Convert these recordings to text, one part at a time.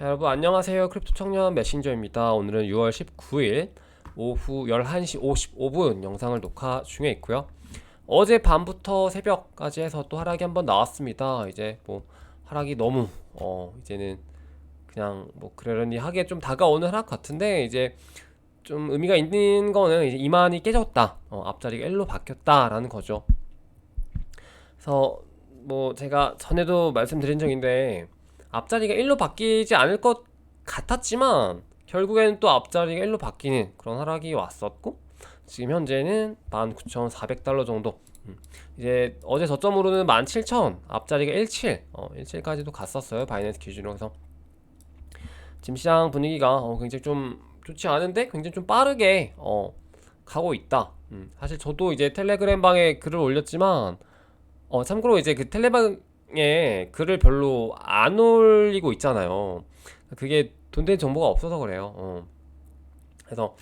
자, 여러분 안녕하세요. 크립토 청년 메신저입니다. 오늘은 6월 19일 오후 11시 55분 영상을 녹화 중에 있고요. 어제 밤부터 새벽까지 해서 또 하락이 한번 나왔습니다. 이제 뭐 하락이 너무 이제는 그냥 뭐 그러려니 하기에 좀 다가오는 하락 같은데, 이제 좀 의미가 있는 거는 이제 이만이 깨졌다. 앞자리가 1로 바뀌었다라는 거죠. 그래서 뭐 제가 전에도 말씀드린 적인데, 앞자리가 1로 바뀌지 않을 것 같았지만 결국에는 또 앞자리가 1로 바뀌는 그런 하락이 왔었고, 지금 현재는 19,400달러 정도. 이제 어제 저점으로는 17,000, 앞자리가 17, 17까지도 갔었어요, 바이낸스 기준으로. 해서 지금 시장 분위기가 굉장히 좀 좋지 않은데 굉장히 좀 빠르게 가고 있다. 사실 저도 이제 텔레그램 방에 글을 올렸지만, 참고로 이제 그 텔레방에 글을 별로 안 올리고 있잖아요. 그게 돈 된 정보가 없어서 그래요. 그래서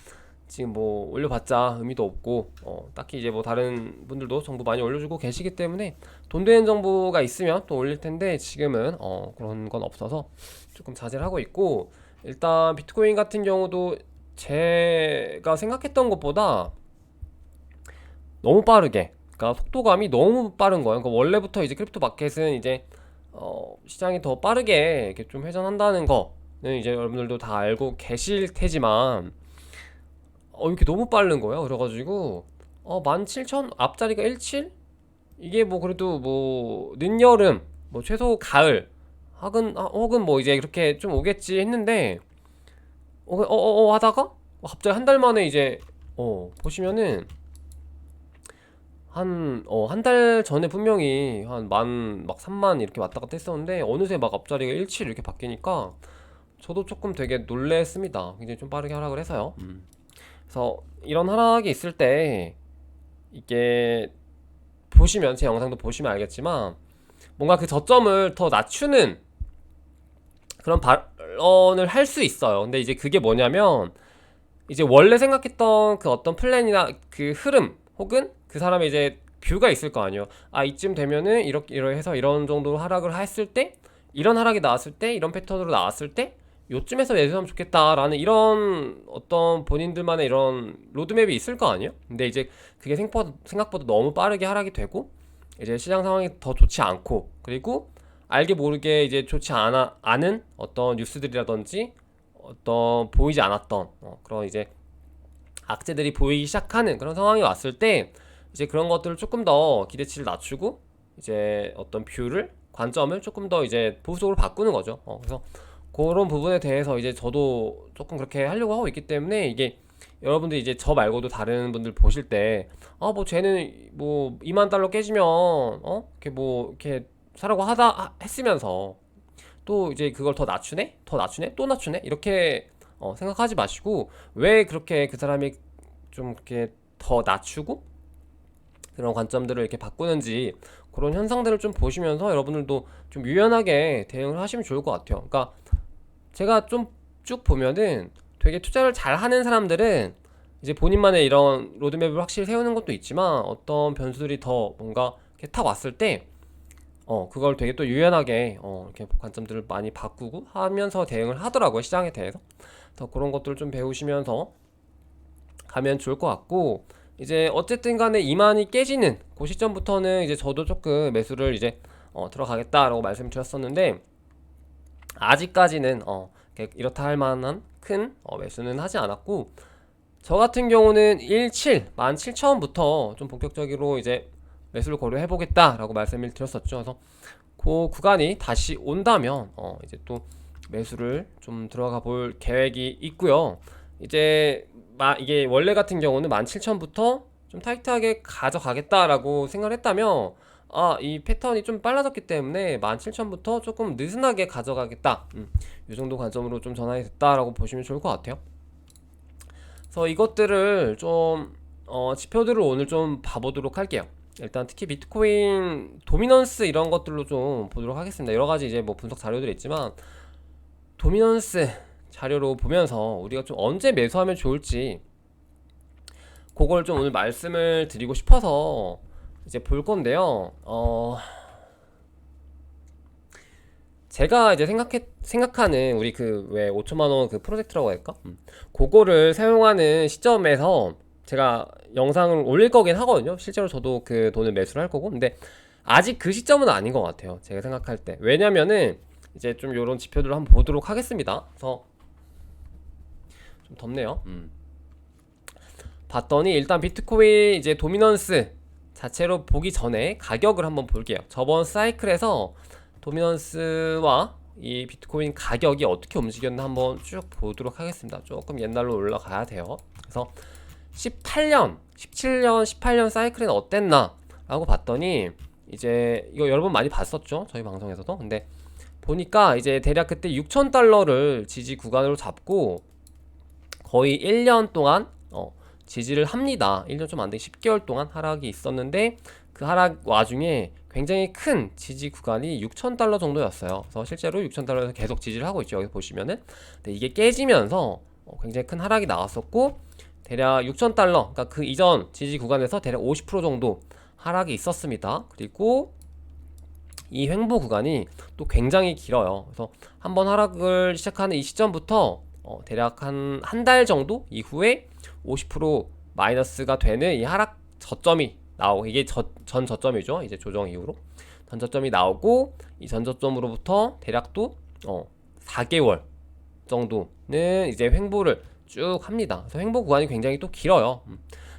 지금 뭐 올려봤자 의미도 없고, 딱히 이제 뭐 다른 분들도 정보 많이 올려주고 계시기 때문에 돈 되는 정보가 있으면 또 올릴 텐데, 지금은 그런 건 없어서 조금 자제를 하고 있고, 일단 비트코인 같은 경우도 제가 생각했던 것보다 너무 빠르게, 그러니까 속도감이 너무 빠른 거예요. 그러니까 원래부터 이제 크립토 마켓은 이제 시장이 더 빠르게 이렇게 좀 회전한다는 거는 이제 여러분들도 다 알고 계실 테지만, 이렇게 너무 빠른 거예요. 그래가지고 17,000 앞자리가 17? 이게 뭐 그래도 뭐 늦여름, 뭐 최소 가을 혹은 뭐 이제 이렇게 좀 오겠지 했는데, 하다가 갑자기 한 달 만에 이제 보시면은 한 달 전에 분명히 한 막 3만 이렇게 왔다 갔다 했었는데, 어느새 막 앞자리가 17 이렇게 바뀌니까 저도 조금 되게 놀랬습니다. 굉장히 좀 빠르게 하락을 해서요. 그래서 이런 하락이 있을 때, 이게 보시면, 제 영상도 보시면 알겠지만, 뭔가 그 저점을 더 낮추는 그런 발언을 할 수 있어요. 근데 이제 그게 뭐냐면, 이제 원래 생각했던 그 어떤 플랜이나 그 흐름, 혹은 그 사람의 이제 뷰가 있을 거 아니에요. 이쯤 되면은 이렇게 해서 이런 정도로 하락을 했을 때, 이런 하락이 나왔을 때, 이런 패턴으로 나왔을 때 요쯤에서 매수하면 좋겠다라는 이런 어떤 본인들만의 이런 로드맵이 있을 거 아니에요. 근데 이제 그게 생각보다 너무 빠르게 하락이 되고, 이제 시장 상황이 더 좋지 않고, 그리고 알게 모르게 이제 좋지 않은 어떤 뉴스들이라든지 어떤 보이지 않았던 그런 이제 악재들이 보이기 시작하는 그런 상황이 왔을 때, 이제 그런 것들을 조금 더 기대치를 낮추고, 이제 어떤 뷰를, 관점을 조금 더 이제 보수적으로 바꾸는 거죠. 그래서 그런 부분에 대해서 이제 저도 조금 그렇게 하려고 하고 있기 때문에, 이게 여러분들이 이제 저 말고도 다른 분들 보실 때, 뭐 쟤는 뭐 2만 달러 깨지면 이렇게 뭐 이렇게 사라고 했으면서 또 이제 그걸 더 낮추네? 더 낮추네? 또 낮추네? 이렇게 생각하지 마시고, 왜 그렇게 그 사람이 좀 그렇게 더 낮추고 그런 관점들을 이렇게 바꾸는지, 그런 현상들을 좀 보시면서 여러분들도 좀 유연하게 대응을 하시면 좋을 것 같아요. 그러니까 제가 좀 쭉 보면은 되게 투자를 잘 하는 사람들은 이제 본인만의 이런 로드맵을 확실히 세우는 것도 있지만, 어떤 변수들이 더 뭔가 이렇게 탁 왔을 때 그걸 되게 또 유연하게 이렇게 관점들을 많이 바꾸고 하면서 대응을 하더라고요, 시장에 대해서. 더 그런 것들을 좀 배우시면서 가면 좋을 것 같고, 이제 어쨌든 간에 이만이 깨지는 그 시점부터는 이제 저도 조금 매수를 이제 들어가겠다라고 말씀을 드렸었는데, 아직까지는 이렇다 할 만한 큰 매수는 하지 않았고, 저 같은 경우는 17, 17,000원부터 좀 본격적으로 이제 매수를 고려해 보겠다라고 말씀을 드렸었죠. 그래서 그 구간이 다시 온다면 이제 또 매수를 좀 들어가 볼 계획이 있고요. 이제 이게 원래 같은 경우는 17,000부터 좀 타이트하게 가져가겠다라고 생각을 했다면, 이 패턴이 좀 빨라졌기 때문에 17,000부터 조금 느슨하게 가져가겠다, 이 정도 관점으로 좀 전환이 됐다라고 보시면 좋을 것 같아요. 그래서 이것들을 좀 지표들을 오늘 좀 봐보도록 할게요. 일단 특히 비트코인 도미넌스 이런 것들로 좀 보도록 하겠습니다. 여러가지 이제 뭐 분석 자료들이 있지만, 도미넌스 자료로 보면서 우리가 좀 언제 매수하면 좋을지, 그걸 좀 오늘 말씀을 드리고 싶어서 이제 볼 건데요. 제가 이제 생각하는 우리 그 왜 5천만 원 그 프로젝트라고 할까? 그거를 사용하는 시점에서 제가 영상을 올릴 거긴 하거든요. 실제로 저도 그 돈을 매수를 할 거고. 근데 아직 그 시점은 아닌 것 같아요. 제가 생각할 때. 왜냐면은 이제 좀 요런 지표들을 한번 보도록 하겠습니다. 그래서 좀 덥네요. 봤더니 일단 비트코인 이제 도미넌스 자체로 보기 전에 가격을 한번 볼게요. 저번 사이클에서 도미넌스와 이 비트코인 가격이 어떻게 움직였나 한번 쭉 보도록 하겠습니다. 조금 옛날로 올라가야 돼요. 그래서 18년, 17년, 18년 사이클은 어땠나 라고 봤더니 이제 이거 여러분 많이 봤었죠? 저희 방송에서도. 근데 보니까 이제 대략 그때 6,000달러를 지지 구간으로 잡고 거의 1년 동안 지지를 합니다. 1년 좀 안 되게 10개월 동안 하락이 있었는데 그 하락 와중에 굉장히 큰 지지 구간이 6,000달러 정도였어요. 그래서 실제로 6,000달러에서 계속 지지를 하고 있죠. 여기 보시면은. 근데 이게 깨지면서 굉장히 큰 하락이 나왔었고 대략 6,000달러, 그러니까 그 이전 지지 구간에서 대략 50% 정도 하락이 있었습니다. 그리고 이 횡보 구간이 또 굉장히 길어요. 그래서 한번 하락을 시작하는 이 시점부터 대략 한 달 정도 이후에 50% 마이너스가 되는 이 하락 저점이 나오고, 이게 전 저점이죠. 이제 조정 이후로 전 저점이 나오고, 이 전 저점으로부터 대략 또 4개월 정도는 이제 횡보를 쭉 합니다. 그래서 횡보 구간이 굉장히 또 길어요.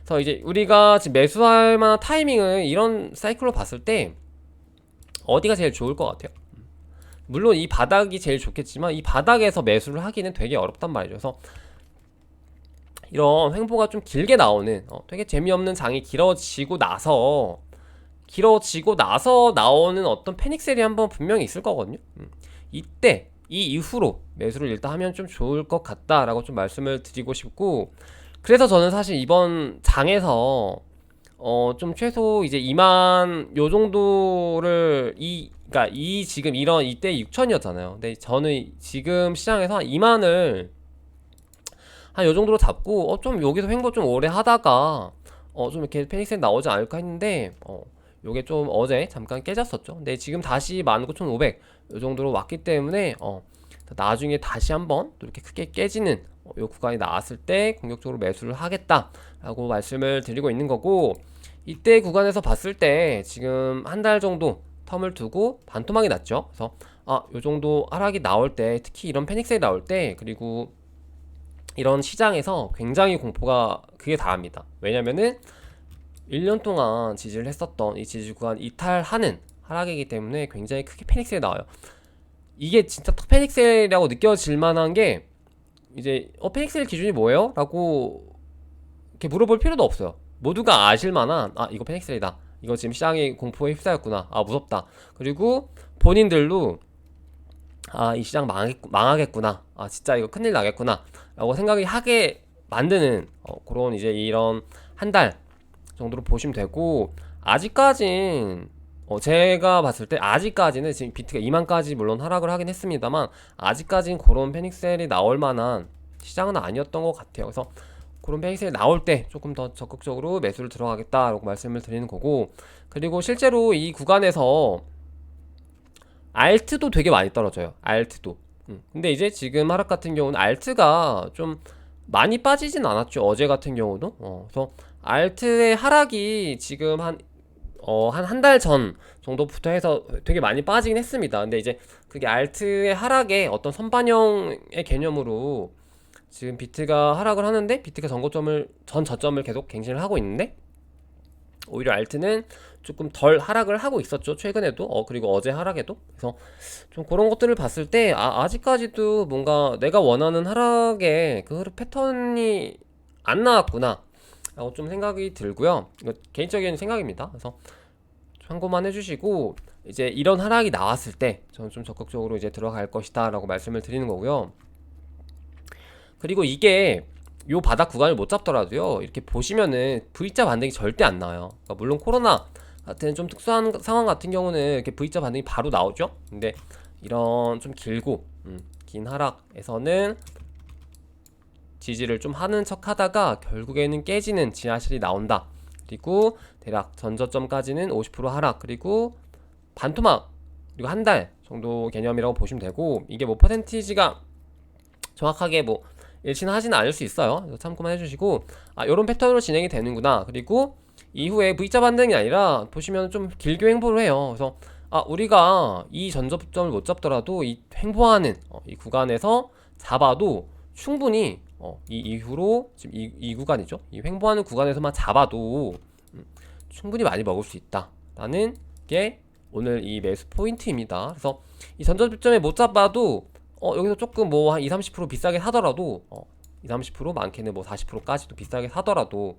그래서 이제 우리가 지금 매수할 만한 타이밍을 이런 사이클로 봤을 때 어디가 제일 좋을 것 같아요? 물론 이 바닥이 제일 좋겠지만 이 바닥에서 매수를 하기는 되게 어렵단 말이죠. 그래서 이런 횡보가 좀 길게 나오는 되게 재미없는 장이 길어지고 나서 나오는 어떤 패닉셀이 한번 분명히 있을 거거든요. 이때 이 이후로 매수를 일단 하면 좀 좋을 것 같다라고 좀 말씀을 드리고 싶고, 그래서 저는 사실 이번 장에서 좀 최소 이제 2만 요 정도를 그러니까 이 지금 이런 이때 6천이었잖아요. 근데 저는 지금 시장에서 한 2만을 한 요 정도로 잡고 좀 여기서 횡보 좀 오래 하다가 좀 이렇게 페닉셀 나오지 않을까 했는데 요게 좀 어제 잠깐 깨졌었죠. 근데 지금 다시 19,500 요 정도로 왔기 때문에 나중에 다시 한번 또 이렇게 크게 깨지는 요 구간이 나왔을 때 공격적으로 매수를 하겠다라고 말씀을 드리고 있는 거고, 이때 구간에서 봤을 때 지금 한 달 정도 텀을 두고 반토막이 났죠. 그래서 요 정도 하락이 나올 때, 특히 이런 패닉셀이 나올 때, 그리고 이런 시장에서 굉장히 공포가 크게 다합니다. 왜냐면은 1년 동안 지지를 했었던 이 지지 구간 이탈하는 하락이기 때문에 굉장히 크게 패닉셀이 나와요. 이게 진짜 패닉셀이라고 느껴질 만한 게 이제 패닉셀 기준이 뭐예요? 라고 이렇게 물어볼 필요도 없어요. 모두가 아실 만한 이거 패닉셀이다, 이거 지금 시장이 공포에 휩싸였구나, 무섭다, 그리고 본인들도 이 시장 망하겠구나, 진짜 이거 큰일 나겠구나 라고 생각이 하게 만드는 그런 이제 이런 한 달 정도로 보시면 되고, 아직까진 제가 봤을 때 아직까지는 지금 비트가 2만까지 물론 하락을 하긴 했습니다만 아직까진 그런 패닉셀이 나올 만한 시장은 아니었던 것 같아요. 그래서 그런 패닉셀이 나올 때 조금 더 적극적으로 매수를 들어가겠다라고 말씀을 드리는 거고, 그리고 실제로 이 구간에서 알트도 되게 많이 떨어져요. 알트도. 근데 이제 지금 하락 같은 경우는 알트가 좀 많이 빠지진 않았죠. 어제 같은 경우도. 그래서 알트의 하락이 지금 한 달 전 정도부터 해서 되게 많이 빠지긴 했습니다. 근데 이제 그게 알트의 하락의 어떤 선반영의 개념으로 지금 비트가 하락을 하는데, 비트가 전 저점을 계속 갱신을 하고 있는데 오히려 알트는 조금 덜 하락을 하고 있었죠. 최근에도 그리고 어제 하락에도. 그래서 좀 그런 것들을 봤을 때 아직까지도 뭔가 내가 원하는 하락의 그 흐름 패턴이 안 나왔구나 라고 좀 생각이 들고요. 이거 개인적인 생각입니다. 그래서 참고만 해주시고, 이제 이런 하락이 나왔을 때 저는 좀 적극적으로 이제 들어갈 것이다 라고 말씀을 드리는 거고요. 그리고 이게 요 바닥 구간을 못 잡더라도요, 이렇게 보시면은 V자 반등이 절대 안 나와요. 그러니까 물론 코로나 같은 좀 특수한 상황 같은 경우는 이렇게 V자 반등이 바로 나오죠. 근데 이런 좀 길고 긴 하락에서는 지지를 좀 하는 척 하다가 결국에는 깨지는 지하실이 나온다. 그리고 대략 전저점까지는 50% 하락, 그리고 반토막이 그리고 한 달 정도 개념이라고 보시면 되고, 이게 뭐 퍼센티지가 정확하게 뭐 일치는 하지는 않을 수 있어요. 그래서 참고만 해주시고, 요런 패턴으로 진행이 되는구나. 그리고 이후에 V자 반등이 아니라 보시면 좀 길게 횡보를 해요. 그래서 우리가 이 전저점을 못 잡더라도 이 횡보하는 이 구간에서 잡아도 충분히 이 이후로 지금 이 구간이죠. 이 횡보하는 구간에서만 잡아도 충분히 많이 먹을 수 있다 라는 게 오늘 이 매수 포인트입니다. 그래서 이 전저점에 못 잡아도 여기서 조금 뭐 한 20-30% 비싸게 사더라도 20-30% 많게는 뭐 40%까지도 비싸게 사더라도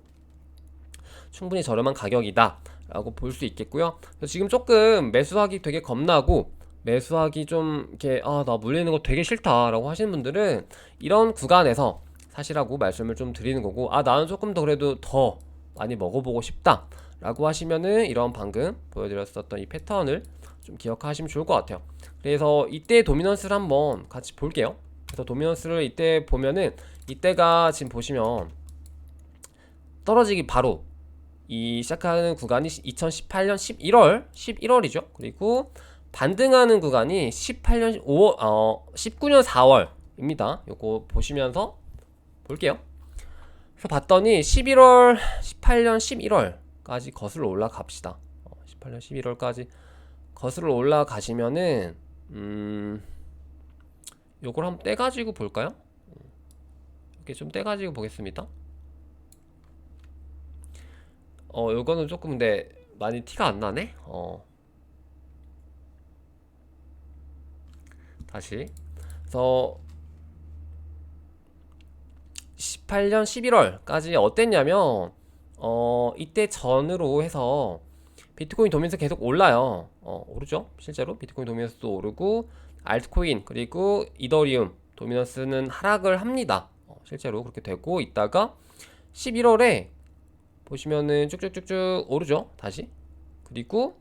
충분히 저렴한 가격이다 라고 볼 수 있겠고요. 지금 조금 매수하기 되게 겁나고 매수하기 좀 이렇게 나 물리는 거 되게 싫다 라고 하시는 분들은 이런 구간에서 사시라고 말씀을 좀 드리는 거고, 나는 조금 더 그래도 더 많이 먹어보고 싶다 라고 하시면은 이런 방금 보여드렸었던 이 패턴을 좀 기억하시면 좋을 것 같아요. 그래서 이때 도미넌스를 한번 같이 볼게요. 그래서 도미넌스를 이때 보면은 이때가 지금 보시면 떨어지기 바로 이 시작하는 구간이 2018년 11월이죠. 그리고 반등하는 구간이 19년 4월입니다. 요거 보시면서 볼게요. 그래서 봤더니 18년 11월까지 거슬러 올라갑시다. 18년 11월까지 거슬러 올라가시면은 요걸 한번 떼가지고 볼까요? 이렇게 좀 떼가지고 보겠습니다. 요거는 조금 근데 많이 티가 안 나네. 다시. 그래서 18년 11월까지 어땠냐면 이때 전으로 해서 비트코인 도미넌스 계속 올라요. 오르죠. 실제로 비트코인 도미넌스도 오르고 알트코인 그리고 이더리움 도미넌스는 하락을 합니다. 실제로 그렇게 되고 있다가 11월에 보시면은 쭉쭉쭉쭉 오르죠. 다시. 그리고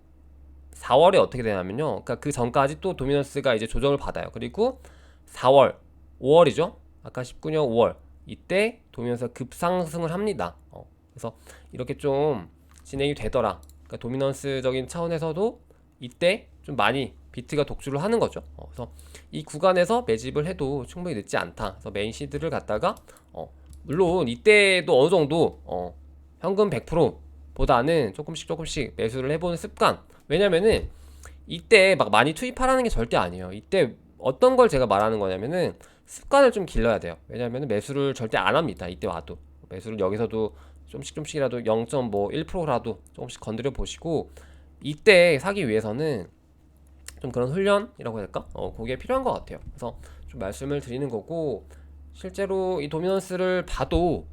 4월에 어떻게 되냐면요. 그러니까 그 전까지 또 도미넌스가 이제 조정을 받아요. 그리고 4월, 5월이죠. 아까 19년 5월 이때 도미넌스가 급상승을 합니다. 그래서 이렇게 좀 진행이 되더라. 그러니까 도미넌스적인 차원에서도 이때 좀 많이 비트가 독주를 하는 거죠. 그래서 이 구간에서 매집을 해도 충분히 늦지 않다. 그래서 메인 시드를 갖다가 물론 이때도 어느 정도 현금 100% 보다는 조금씩 매수를 해보는 습관. 왜냐면은 이때 막 많이 투입하라는 게 절대 아니에요. 이때 어떤 걸 제가 말하는 거냐면은 습관을 좀 길러야 돼요. 왜냐면은 매수를 절대 안 합니다. 이때 와도 매수를 여기서도 조금씩이라도 0.1%라도 조금씩 건드려 보시고, 이때 사기 위해서는 좀 그런 훈련이라고 해야 될까? 그게 필요한 것 같아요. 그래서 좀 말씀을 드리는 거고, 실제로 이 도미넌스를 봐도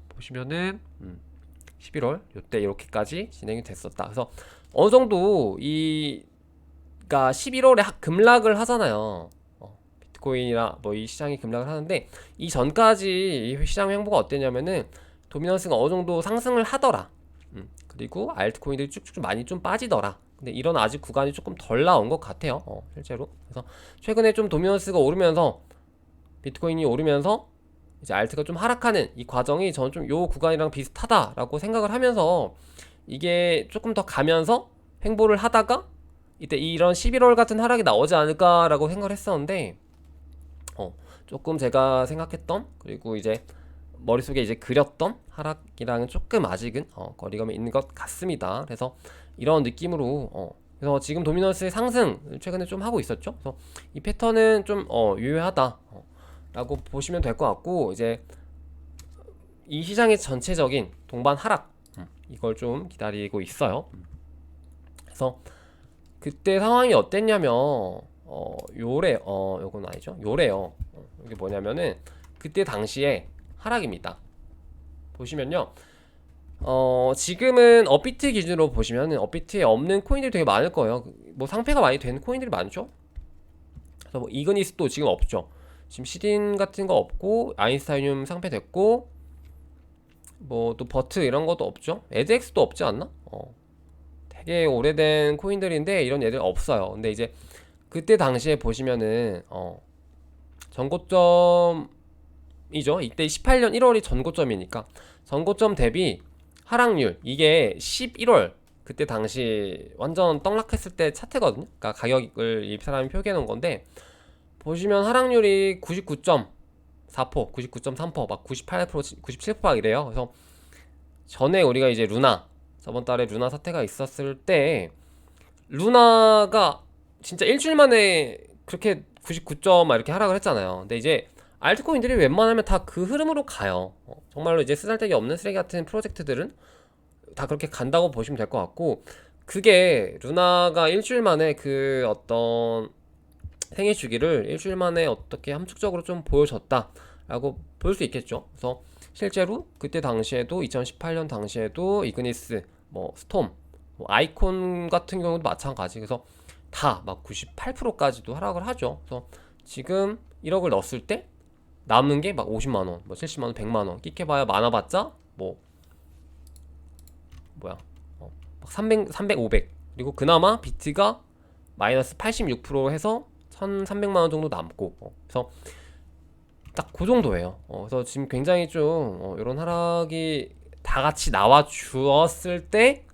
보시면은 11월 요때 이렇게까지 진행이 됐었다. 그래서 어느 정도 그러니까 11월에 급락을 하잖아요. 비트코인이나 뭐 이 시장이 급락을 하는데, 이 전까지 이 시장 횡보가 어땠냐면은 도미넌스가 어느 정도 상승을 하더라. 그리고 알트코인들이 쭉쭉 많이 좀 빠지더라. 근데 이런 아직 구간이 조금 덜 나온 것 같아요. 실제로. 그래서 최근에 좀 도미넌스가 오르면서 비트코인이 오르면서 이제 알트가 좀 하락하는 이 과정이 저는 좀 요 구간이랑 비슷하다라고 생각을 하면서 이게 조금 더 가면서 횡보를 하다가 이때 이런 11월 같은 하락이 나오지 않을까라고 생각을 했었는데, 조금 제가 생각했던 그리고 이제 머릿속에 이제 그렸던 하락이랑은 조금 아직은 거리감이 있는 것 같습니다. 그래서 이런 느낌으로 그래서 지금 도미넌스의 상승 최근에 좀 하고 있었죠. 그래서 이 패턴은 좀 유효하다 라고 보시면 될 것 같고, 이제 이 시장의 전체적인 동반 하락 이걸 좀 기다리고 있어요. 그래서 그때 상황이 어땠냐면 요건 아니죠. 요래요. 이게 뭐냐면은 그때 당시에 하락입니다. 보시면요. 지금은 업비트 기준으로 보시면은 업비트에 없는 코인들이 되게 많을 거예요. 뭐 상패가 많이 된 코인들이 많죠. 그래서 뭐 이그니스도 지금 없죠. 지금 시딘 같은 거 없고, 아인스타이늄 상패됐고, 뭐 또 버트 이런 것도 없죠. 에드엑스도 없지 않나? 되게 오래된 코인들인데 이런 애들 없어요. 근데 이제 그때 당시에 보시면은 전고점이죠. 이때 18년 1월이 전고점이니까 전고점 대비 하락률, 이게 11월 그때 당시 완전 떡락했을 때 차트거든요. 그러니까 가격을 이 사람이 표기해 놓은 건데, 보시면 하락률이 99.4%, 99.3%, 막 98%, 97% 이래요. 그래서 전에 우리가 이제 루나, 저번 달에 루나 사태가 있었을 때 루나가 진짜 일주일 만에 그렇게 99점 막 이렇게 하락을 했잖아요. 근데 이제 알트코인들이 웬만하면 다 그 흐름으로 가요. 정말로 이제 쓰잘데기 없는 쓰레기 같은 프로젝트들은 다 그렇게 간다고 보시면 될 것 같고, 그게 루나가 일주일 만에 그 어떤 생애 주기를 일주일 만에 어떻게 함축적으로 좀 보여줬다라고 볼 수 있겠죠. 그래서 실제로 그때 당시에도 2018년 당시에도 이그니스, 뭐 스톰, 뭐 아이콘 같은 경우도 마찬가지. 그래서 다 막 98%까지도 하락을 하죠. 그래서 지금 1억을 넣었을 때 남는 게 막 50만 원, 뭐 70만 원, 100만 원, 끼켜봐야 많아봤자 뭐 뭐야, 막 300, 500. 그리고 그나마 비트가 마이너스 86% 해서 1,300만 원 정도 남고, 그래서 딱 그 정도예요. 그래서 지금 굉장히 좀 이런 하락이 다 같이 나와 주었을 때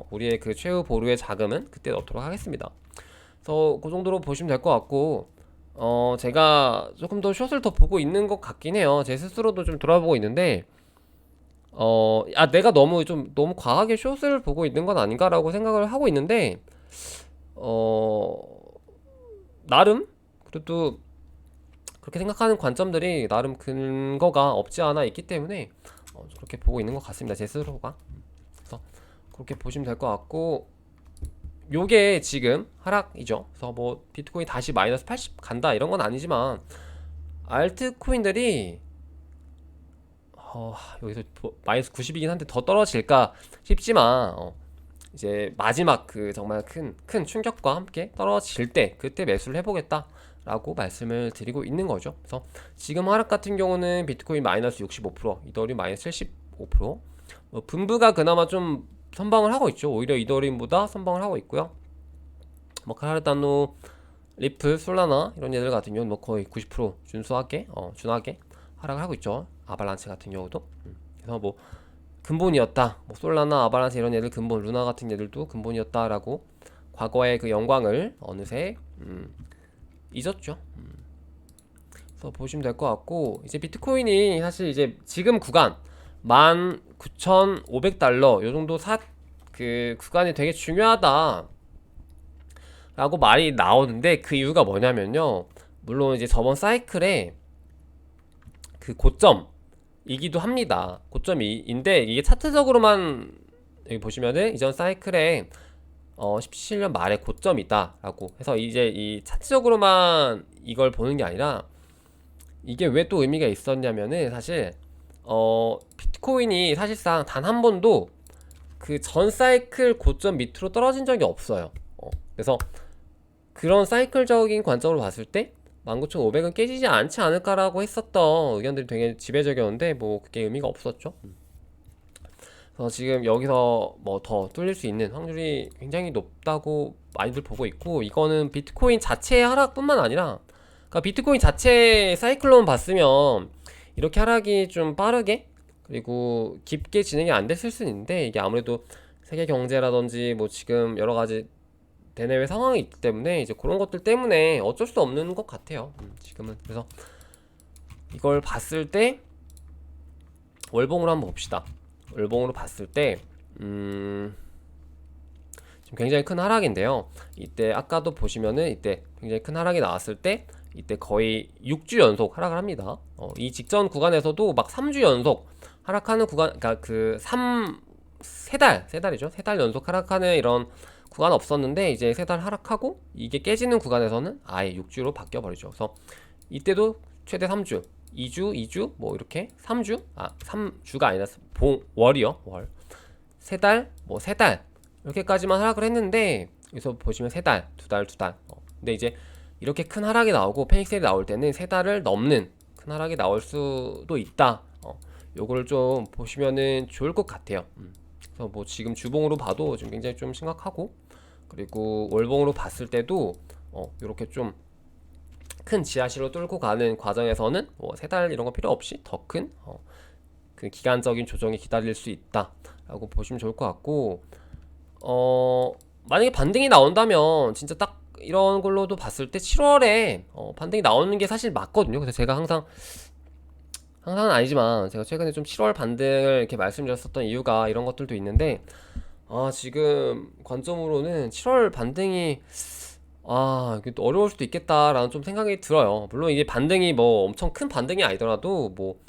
우리의 그 최후 보루의 자금은 그때 넣도록 하겠습니다. 그래서 그 정도로 보시면 될 것 같고, 제가 조금 더 숏을 더 보고 있는 것 같긴 해요. 제 스스로도 좀 돌아보고 있는데, 내가 너무 과하게 숏을 보고 있는 건 아닌가라고 생각을 하고 있는데, 어, 나름 그래도 그렇게 생각하는 관점들이 나름 근거가 없지 않아 있기 때문에 그렇게 보고 있는 것 같습니다. 제 스스로가. 그래서 그렇게 보시면 될 것 같고, 요게 지금 하락이죠. 그래서 뭐 비트코인 다시 마이너스 80 간다 이런 건 아니지만, 알트코인들이 여기서 마이너스 90이긴 한데 더 떨어질까 싶지만, 이제 마지막 그 정말 큰 충격과 함께 떨어질 때 그때 매수를 해보겠다 라고 말씀을 드리고 있는 거죠. 그래서 지금 하락 같은 경우는 비트코인 마이너스 65%, 이더리움 마이너스 75%, 분부가 그나마 좀 선방을 하고 있죠. 오히려 이더리움보다 선방을 하고 있고요. 뭐 카르다노, 리플, 솔라나 이런 얘들 같은 경우는 뭐 거의 90% 준하게 하락을 하고 있죠. 아발란체 같은 경우도. 그래서 뭐 근본이었다, 뭐 솔라나, 아발란체 이런 얘들 근본, 루나 같은 얘들도 근본이었다라고 과거의 그 영광을 어느새 잊었죠. 그래서 보시면 될 것 같고, 이제 비트코인이 사실 이제 지금 구간 19,500달러 요 정도 그 구간이 되게 중요하다 라고 말이 나오는데, 그 이유가 뭐냐면요, 물론 이제 저번 사이클에 그 고점이기도 합니다. 고점인데 이게 차트적으로만 여기 보시면은 이전 사이클에 17년 말에 고점이다 라고 해서 이제 이 차트적으로만 이걸 보는 게 아니라, 이게 왜 또 의미가 있었냐면은 사실 비트코인이 사실상 단 한 번도 그 전 사이클 고점 밑으로 떨어진 적이 없어요. 그래서 그런 사이클적인 관점으로 봤을 때 19,500은 깨지지 않지 않을까라고 했었던 의견들이 되게 지배적이었는데, 뭐 그게 의미가 없었죠. 그래서 지금 여기서 뭐 더 뚫릴 수 있는 확률이 굉장히 높다고 많이들 보고 있고, 이거는 비트코인 자체의 하락뿐만 아니라, 그러니까 비트코인 자체 사이클론 봤으면 이렇게 하락이 좀 빠르게 그리고 깊게 진행이 안 됐을 수는 있는데, 이게 아무래도 세계 경제라든지 뭐 지금 여러 가지 대내외 상황이 있기 때문에 이제 그런 것들 때문에 어쩔 수 없는 것 같아요. 지금은. 그래서 이걸 봤을 때 월봉으로 한번 봅시다. 월봉으로 봤을 때 지금 굉장히 큰 하락인데요. 이때 아까도 보시면은 이때 굉장히 큰 하락이 나왔을 때 이때 거의 6주 연속 하락을 합니다. 이 직전 구간에서도 막 3주 연속 하락하는 구간, 그러니까 그 3달이죠. 3달 연속 하락하는 이런 구간 없었는데, 이제 3달 하락하고 이게 깨지는 구간에서는 아예 6주로 바뀌어 버리죠. 그래서 이때도 최대 3주, 2주 뭐 이렇게 3주가 아니라 월이요. 월. 3달, 뭐 3달 이렇게까지만 하락을 했는데, 여기서 보시면 3달, 2달, 2달. 근데 이제 이렇게 큰 하락이 나오고 패닉셀이 나올 때는 3달을 넘는 큰 하락이 나올 수도 있다. 요거를 좀 보시면은 좋을 것 같아요. 그래서 뭐 지금 주봉으로 봐도 지금 굉장히 좀 심각하고, 그리고 월봉으로 봤을 때도 이렇게 좀 큰 지하실로 뚫고 가는 과정에서는 뭐 3달 이런 거 필요 없이 더 큰 그 기간적인 조정이 기다릴 수 있다라고 보시면 좋을 것 같고, 만약에 반등이 나온다면 진짜 딱 이런 걸로도 봤을 때 7월에 반등이 나오는 게 사실 맞거든요. 그래서 제가 항상은 아니지만 제가 최근에 좀 7월 반등을 이렇게 말씀드렸었던 이유가 이런 것들도 있는데, 지금 관점으로는 7월 반등이 이게 또 어려울 수도 있겠다라는 좀 생각이 들어요. 물론 이게 반등이 뭐 엄청 큰 반등이 아니더라도 뭐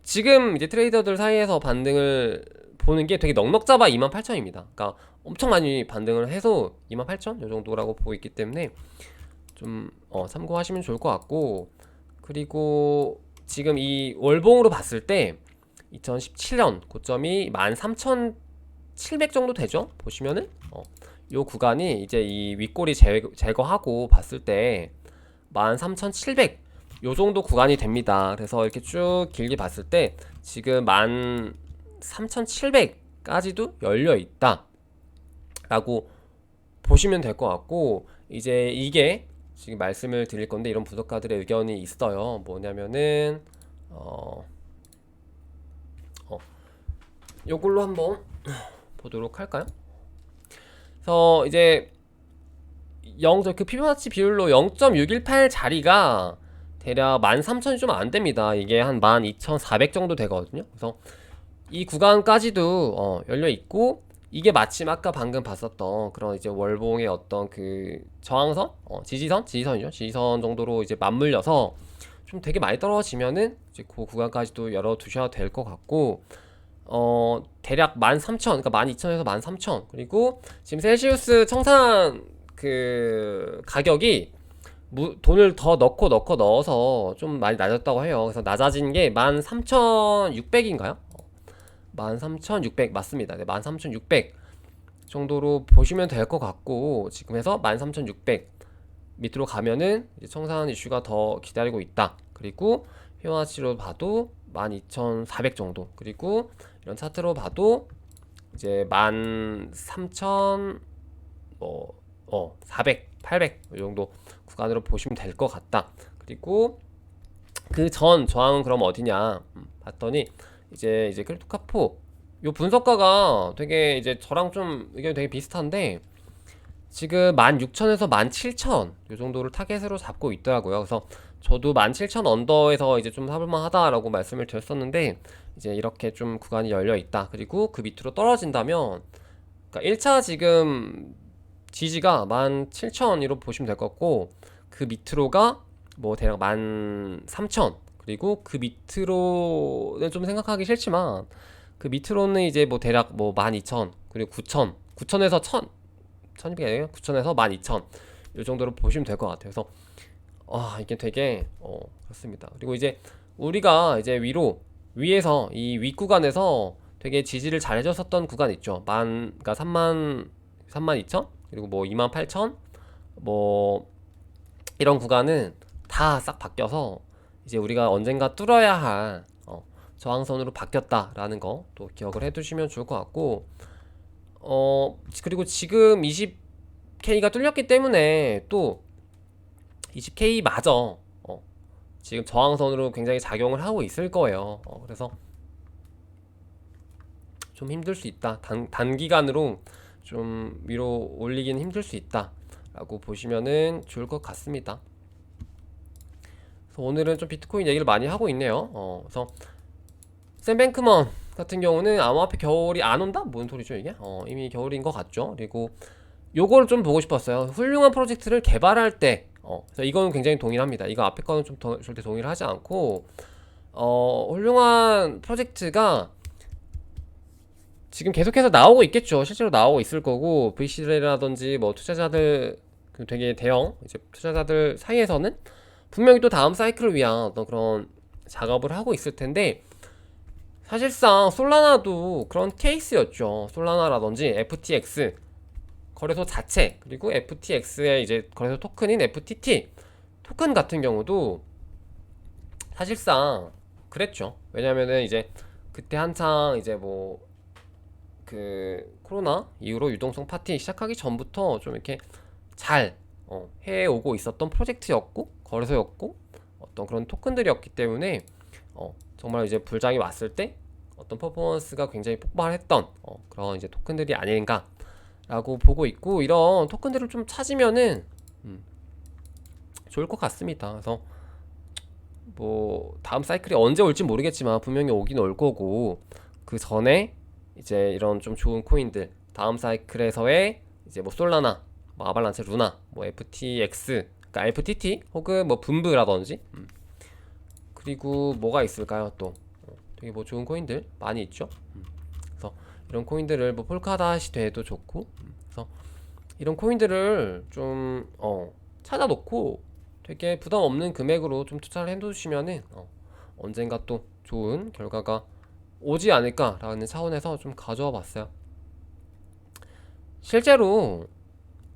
지금 이제 트레이더들 사이에서 반등을 보는 게 되게 넉넉 잡아 28,000입니다. 그러니까 엄청 많이 반등을 해서 28,000 요 정도라고 보고 있기 때문에 좀 참고하시면 좋을 것 같고, 그리고 지금 이 월봉으로 봤을 때 2017년 고점이 13,700 정도 되죠? 보시면은 요 구간이 이제 이 윗꼬리 제거하고 봤을 때 13,700 요 정도 구간이 됩니다. 그래서 이렇게 쭉 길게 봤을 때 지금 13,700까지도 열려 있다 라고 보시면 될 것 같고, 이제 이게 지금 말씀을 드릴 건데 이런 분석가들의 의견이 있어요. 뭐냐면은 요걸로 한번 보도록 할까요? 그래서 이제 그 피보나치 비율로 0.618 자리가 대략 13,000이 좀 안 됩니다. 이게 한 12,400 정도 되거든요. 그래서 이 구간까지도 열려 있고, 이게 마침 아까 방금 봤었던 그런 이제 월봉의 어떤 그 저항선, 지지선이죠. 지지선 정도로 이제 맞물려서 좀 되게 많이 떨어지면은 이제 그 구간까지도 열어 두셔야 될 것 같고, 대략 13,000, 그러니까 12,000에서 13,000, 그리고 지금 셀시우스 청산 그 가격이 돈을 더 넣어서 좀 많이 낮았다고 해요. 그래서 낮아진 게 13,600인가요? 13,600 맞습니다. 네, 13,600 정도로 보시면 될 것 같고, 지금 해서 13,600 밑으로 가면은 이제 청산 이슈가 더 기다리고 있다. 그리고 피보나치로 봐도 12,400 정도, 그리고 이런 차트로 봐도 이제 13,000 400, 800 이 정도 구간으로 보시면 될 것 같다. 그리고 그 전 저항은 그럼 어디냐 봤더니 이제 크립토카포 요 분석가가 되게 이제 저랑 좀 의견이 되게 비슷한데, 지금 16,000에서 17,000 요 정도를 타겟으로 잡고 있더라고요. 그래서 저도 17,000 언더에서 이제 좀 사볼만 하다라고 말씀을 드렸었는데, 이제 이렇게 좀 구간이 열려 있다. 그리고 그 밑으로 떨어진다면, 그러니까 1차 지금 지지가 17,000으로 보시면 될 것 같고, 그 밑으로가 뭐 대략 13,000, 그리고 그 밑으로는 좀 생각하기 싫지만 그 밑으로는 이제 뭐 대략 뭐 12,000, 그리고 9,000, 9,000에서 1,000, 1,200이 아니에요? 9,000에서 12,000 이 정도로 보시면 될 것 같아요. 그래서 이게 되게 그렇습니다. 그리고 이제 우리가 이제 위에서 이 윗구간에서 되게 지지를 잘 해줬었던 구간 있죠. 그러니까 32,000, 그리고 뭐 28,000, 뭐 이런 구간은 다 싹 바뀌어서 이제 우리가 언젠가 뚫어야 할 저항선으로 바뀌었다라는 거 또 기억을 해두시면 좋을 것 같고, 그리고 지금 20K가 뚫렸기 때문에 또 20K 마저 지금 저항선으로 굉장히 작용을 하고 있을 거예요. 그래서 좀 힘들 수 있다. 단기간으로 좀 위로 올리기는 힘들 수 있다 라고 보시면은 좋을 것 같습니다. 그래서 오늘은 좀 비트코인 얘기를 많이 하고 있네요. 그래서 샘 뱅크먼 같은 경우는 암호화폐 겨울이 안 온다? 뭔 소리죠 이게? 이미 겨울인 것 같죠. 그리고 요거를 좀 보고 싶었어요. 훌륭한 프로젝트를 개발할 때 그래서 이거는 굉장히 동일합니다. 이거 앞에 거는 좀 절대 동일하지 않고, 훌륭한 프로젝트가 지금 계속해서 나오고 있겠죠. 실제로 나오고 있을 거고, VC라든지 뭐 투자자들, 그 되게 대형 이제 투자자들 사이에서는 분명히 또 다음 사이클을 위한 어떤 그런 작업을 하고 있을 텐데, 사실상 솔라나도 그런 케이스였죠. 솔라나라든지 FTX 거래소 자체, 그리고 FTX의 이제 거래소 토큰인 FTT 토큰 같은 경우도 사실상 그랬죠. 왜냐면은 이제 그때 한창 이제 뭐 그 코로나 이후로 유동성 파티 시작하기 전부터 좀 이렇게 잘 해오고 있었던 프로젝트였고 거래소였고 어떤 그런 토큰들이었기 때문에 정말 이제 불장이 왔을 때 어떤 퍼포먼스가 굉장히 폭발했던 그런 이제 토큰들이 아닌가 라고 보고 있고, 이런 토큰들을 좀 찾으면은 좋을 것 같습니다. 그래서 뭐 다음 사이클이 언제 올지 모르겠지만 분명히 오긴 올 거고, 그 전에 이제 이런 좀 좋은 코인들, 다음 사이클에서의 이제 뭐 솔라나, 뭐 아발란체 루나, 뭐 FTX, 그러니까 FTT 혹은 뭐 분브라든지, 그리고 뭐가 있을까요? 또 되게 뭐 좋은 코인들 많이 있죠. 그래서 이런 코인들을 뭐 폴카닷이 돼도 좋고, 그래서 이런 코인들을 좀 찾아놓고 되게 부담 없는 금액으로 좀 투자를 해두시면은 언젠가 또 좋은 결과가 오지 않을까라는 차원에서 좀 가져와 봤어요. 실제로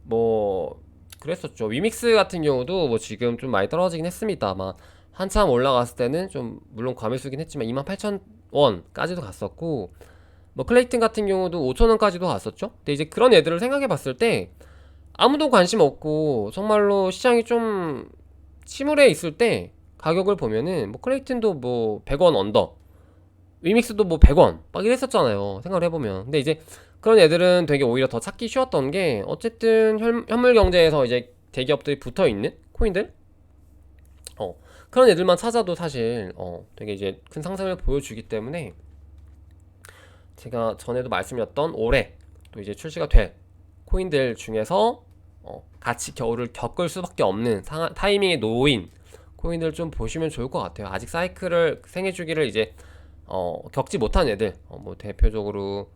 뭐 그랬었죠. 위믹스 같은 경우도 뭐 지금 좀 많이 떨어지긴 했습니다만, 한참 올라갔을 때는 좀 물론 과매수긴 했지만 28,000원까지도 갔었고, 뭐 클레이튼 같은 경우도 5,000원까지도 갔었죠. 근데 이제 그런 애들을 생각해 봤을 때 아무도 관심 없고 정말로 시장이 좀 침울해 있을 때 가격을 보면은 뭐 클레이튼도 뭐 100원 언더, 위믹스도 뭐 100원 막 이랬었잖아요, 생각을 해보면. 근데 이제 그런 애들은 되게 오히려 더 찾기 쉬웠던 게, 어쨌든 현물 경제에서 이제 대기업들이 붙어 있는 코인들, 어 그런 애들만 찾아도 사실 되게 이제 큰 상승을 보여주기 때문에, 제가 전에도 말씀드렸던 올해 또 이제 출시가 될 코인들 중에서 같이 겨울을 겪을 수밖에 없는 타이밍에 놓인 코인들 좀 보시면 좋을 것 같아요. 아직 사이클을 생애 주기를 이제 겪지 못한 애들, 뭐 대표적으로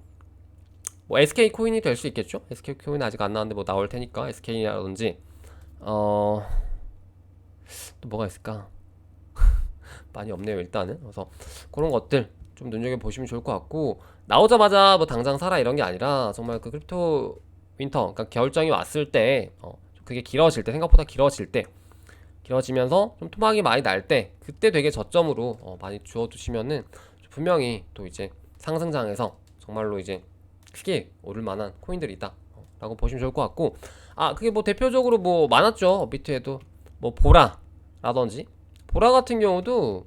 뭐 SK 코인이 될 수 있겠죠. SK 코인 아직 안 나왔는데 뭐 나올 테니까 SK라든지, 어, 또 뭐가 있을까? 많이 없네요 일단은. 그래서 그런 것들 좀 눈여겨 보시면 좋을 것 같고, 나오자마자 뭐 당장 사라 이런 게 아니라 정말 그 크립토 윈터, 그러니까 겨울장이 왔을 때, 그게 길어질 때, 생각보다 길어질 때, 길어지면서 좀 토막이 많이 날 때, 그때 되게 저점으로 많이 주워두시면은 분명히 또 이제 상승장에서 정말로 이제 크게 오를 만한 코인들이다 라고 보시면 좋을 것 같고, 그게 뭐 대표적으로 뭐 많았죠. 비트에도 뭐 보라라든지, 보라 같은 경우도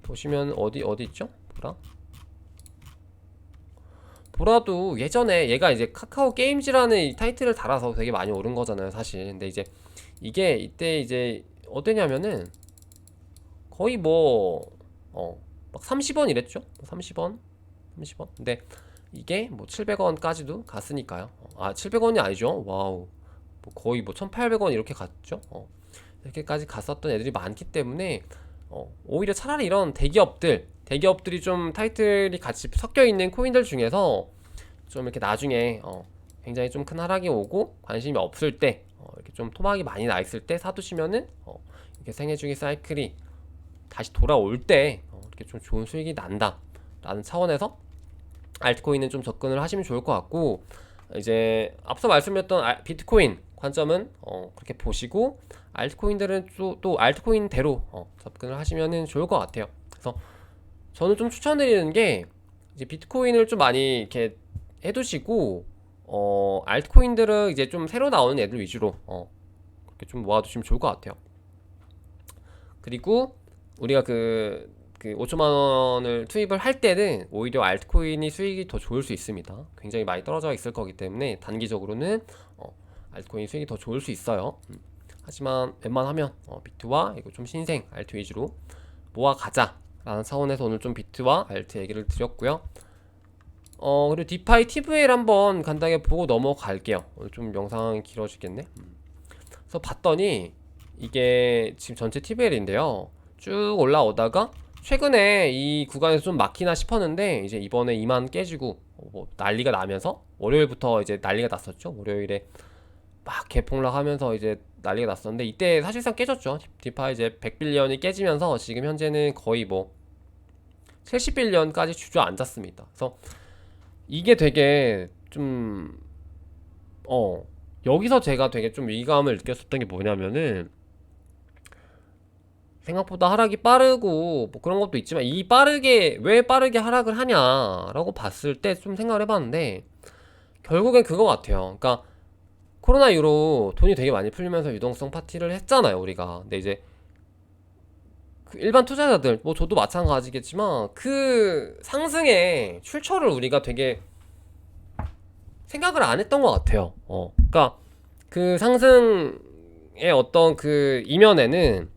보시면 어디 있죠? 보라도 예전에 얘가 이제 카카오 게임즈라는 이 타이틀을 달아서 되게 많이 오른 거잖아요 사실. 근데 이제 이게 이때 이제 어땠냐면은 거의 막 30원 이랬죠. 30원 30원. 근데 이게 뭐 700원까지도 갔으니까요. 700원이 아니죠. 와우. 뭐 거의 뭐 1800원 이렇게 갔죠. 이렇게까지 갔었던 애들이 많기 때문에 오히려 차라리 이런 대기업들이 좀 타이틀이 같이 섞여 있는 코인들 중에서 좀 이렇게 나중에 굉장히 좀 큰 하락이 오고 관심이 없을 때, 이렇게 좀 토막이 많이 나 있을 때 사두시면은 이렇게 생애주기 사이클이 다시 돌아올 때 이렇게 좀 좋은 수익이 난다 라는 차원에서 알트코인은 좀 접근을 하시면 좋을 것 같고, 이제 앞서 말씀드렸던 비트코인 관점은 그렇게 보시고, 알트코인들은 또 알트코인대로 접근을 하시면 좋을 것 같아요. 그래서 저는 좀 추천드리는 게, 이제 비트코인을 좀 많이 이렇게 해두시고, 알트코인들은 이제 좀 새로 나오는 애들 위주로 그렇게 좀 모아두시면 좋을 것 같아요. 그리고 우리가 그 5천만 원을 투입을 할 때는 오히려 알트코인이 수익이 더 좋을 수 있습니다. 굉장히 많이 떨어져 있을 거기 때문에 단기적으로는 알트코인 수익이 더 좋을 수 있어요. 하지만 웬만하면 비트와 이거 좀 신생 알트 위주로 모아가자 라는 차원에서 오늘 좀 비트와 알트 얘기를 드렸고요. 그리고 디파이 TVL 한번 간단하게 보고 넘어갈게요. 오늘 좀 영상이 길어지겠네. 그래서 봤더니 이게 지금 전체 TVL인데요. 쭉 올라오다가 최근에 이 구간에서 좀 막히나 싶었는데, 이제 이번에 2만 깨지고 뭐 난리가 나면서, 월요일부터 이제 난리가 났었죠. 월요일에 막 개폭락하면서 이제 난리가 났었는데, 이때 사실상 깨졌죠. 디파이 이제 100빌리언이 깨지면서 지금 현재는 거의 뭐 70빌리언까지 주저앉았습니다. 그래서 이게 되게 좀 여기서 제가 되게 좀 위기감을 느꼈었던 게 뭐냐면은, 생각보다 하락이 빠르고 뭐 그런 것도 있지만, 이 빠르게 왜 빠르게 하락을 하냐라고 봤을 때 좀 생각을 해봤는데, 결국엔 그거 같아요. 그러니까 코로나 이후로 돈이 되게 많이 풀리면서 유동성 파티를 했잖아요 우리가. 근데 이제 그 일반 투자자들, 뭐 저도 마찬가지겠지만, 그 상승의 출처를 우리가 되게 생각을 안 했던 것 같아요. 그러니까 그 상승의 어떤 그 이면에는,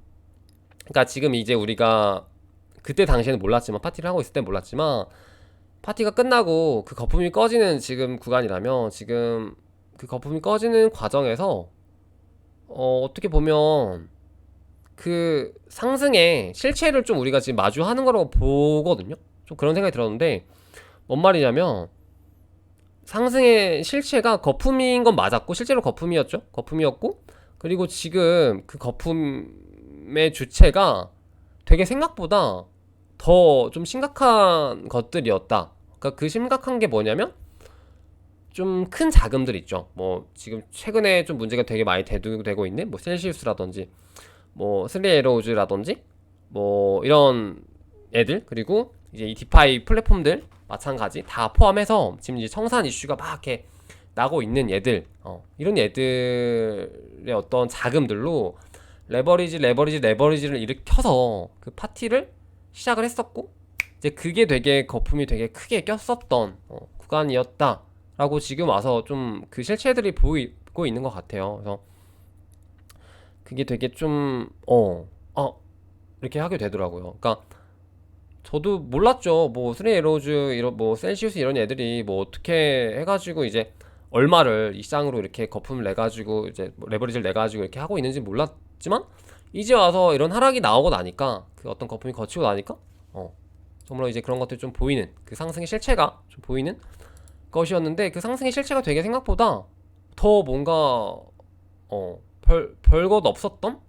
그러니까 지금 이제 우리가 그때 당시에는 몰랐지만, 파티를 하고 있을 땐 몰랐지만, 파티가 끝나고 그 거품이 꺼지는 지금 구간이라면, 지금 그 거품이 꺼지는 과정에서 어떻게 보면 그 상승의 실체를 좀 우리가 지금 마주하는 거라고 보거든요. 좀 그런 생각이 들었는데, 뭔 말이냐면 상승의 실체가 거품인 건 맞았고, 실제로 거품이었죠. 거품이었고, 그리고 지금 그 거품의 주체가 되게 생각보다 더 좀 심각한 것들이었다. 그러니까 그 심각한 게 뭐냐면, 좀 큰 자금들 있죠. 뭐 지금 최근에 좀 문제가 되게 많이 대두되고 있는 뭐 셀시우스라든지 뭐 스리에로우즈라든지 뭐 이런 애들, 그리고 이제 이 디파이 플랫폼들 마찬가지 다 포함해서 지금 이제 청산 이슈가 막 이렇게 나고 있는 얘들, 이런 얘들의 어떤 자금들로 레버리지를 일으켜서 그 파티를 시작을 했었고, 이제 그게 되게 거품이 되게 크게 꼈었던 구간이었다라고 지금 와서 좀 그 실체들이 보이고 있는 것 같아요. 그래서 그게 되게 좀 이렇게 하게 되더라고요. 그러니까 저도 몰랐죠. 뭐 스리 에로즈 이런 뭐 셀시우스 이런 애들이 뭐 어떻게 해가지고 이제 얼마를 이 쌍으로 이렇게 거품을 내 가지고 이제 뭐 레버리지를 내 가지고 이렇게 하고 있는지 몰랐지만, 이제 와서 이런 하락이 나오고 나니까, 그 어떤 거품이 거치고 나니까 정말 이제 그런 것들이 좀 보이는, 그 상승의 실체가 좀 보이는 것이었는데, 그 상승의 실체가 되게 생각보다 더 뭔가 별것 없었던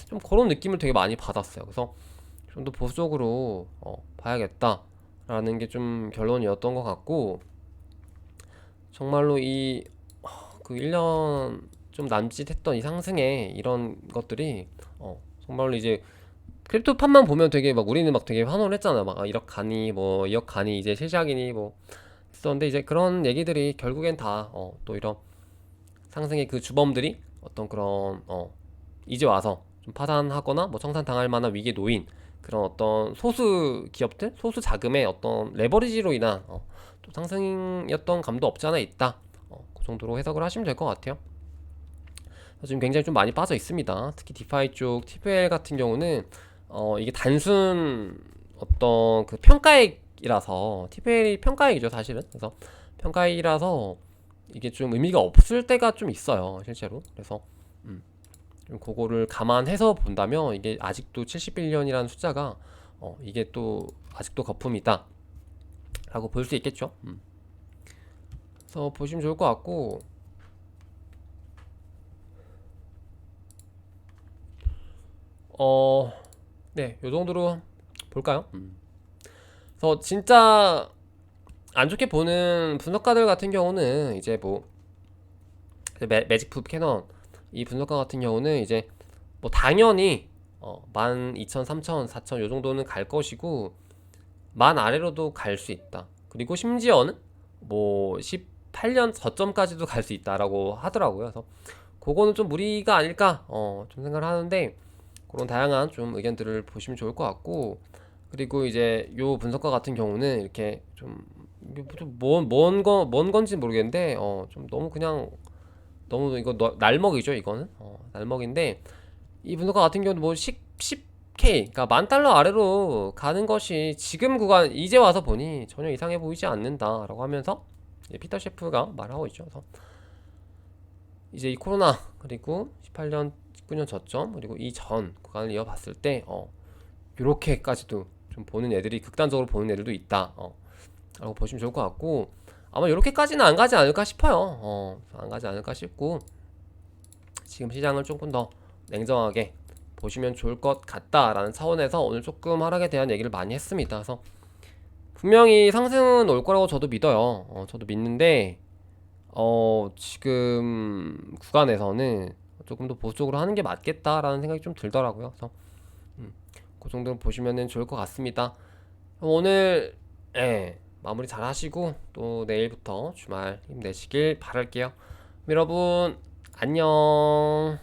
좀 그런 느낌을 되게 많이 받았어요. 그래서 좀 더 보수적으로 봐야겠다라는 게 좀 결론이었던 것 같고, 정말로 이 그 1년 좀 남짓했던 이 상승에 이런 것들이 정말로 이제 크립토판만 보면 되게 막 우리는 막 되게 환호를 했잖아. 막 1억 가니 뭐 2억 가니 이제 시작이니 뭐 했었는데, 이제 그런 얘기들이 결국엔 다 또 이런 상승의 그 주범들이 어떤 그런 이제 와서 좀 파산하거나 뭐 청산당할 만한 위기에 놓인 그런 어떤 소수 기업들, 소수 자금의 어떤 레버리지로 인한 또 상승이었던 감도 없지 않아 있다. 그 정도로 해석을 하시면 될 것 같아요. 지금 굉장히 좀 많이 빠져 있습니다. 특히 디파이 쪽 TPL 같은 경우는 이게 단순 어떤 그 평가액이라서, TPL이 평가액이죠 사실은. 그래서 평가액이라서 이게 좀 의미가 없을 때가 좀 있어요 실제로. 그래서 좀 그거를 감안해서 본다면, 이게 아직도 70빌리언이라는 숫자가 이게 또 아직도 거품이다 라고 볼 수 있겠죠. 그래서 보시면 좋을 것 같고, 네, 요 정도로 볼까요? 그래서 진짜 안 좋게 보는 분석가들 같은 경우는 이제 뭐 매직프 캐넌 이 분석가 같은 경우는 이제 뭐 당연히 12,000, 3,000, 4,000 요 정도는 갈 것이고, 만 아래로도 갈 수 있다. 그리고 심지어는 뭐 18년 저점까지도 갈 수 있다라고 하더라고요. 그래서 그거는 좀 무리가 아닐까 좀 생각을 하는데, 그런 다양한 좀 의견들을 보시면 좋을 것 같고, 그리고 이제 요 분석가 같은 경우는 이렇게 좀 뭔 건지 모르겠는데 좀 너무 그냥 너무 이거 날먹이죠 이거는. 날먹인데, 이 분석가 같은 경우는 뭐 10K, 그러니까 10,000달러 아래로 가는 것이 지금 구간 이제 와서 보니 전혀 이상해 보이지 않는다라고 하면서 이제 피터 셰프가 말하고 있죠. 그래서 이제 이 코로나, 그리고 18년 19년 저점, 그리고 이전 구간을 이어봤을 때 요렇게까지도 좀 보는 애들이, 극단적으로 보는 애들도 있다 라고 보시면 좋을 것 같고, 아마 요렇게까지는 안 가지 않을까 싶어요. 안 가지 않을까 싶고, 지금 시장을 조금 더 냉정하게 보시면 좋을 것 같다라는 차원에서 오늘 조금 하락에 대한 얘기를 많이 했습니다. 그래서 분명히 상승은 올 거라고 저도 믿어요. 저도 믿는데 지금 구간에서는 조금 더 보수적으로 하는 게 맞겠다라는 생각이 좀 들더라고요. 그래서 그 정도는 보시면 좋을 것 같습니다. 오늘 마무리 잘 하시고 또 내일부터 주말 힘내시길 바랄게요. 여러분 안녕.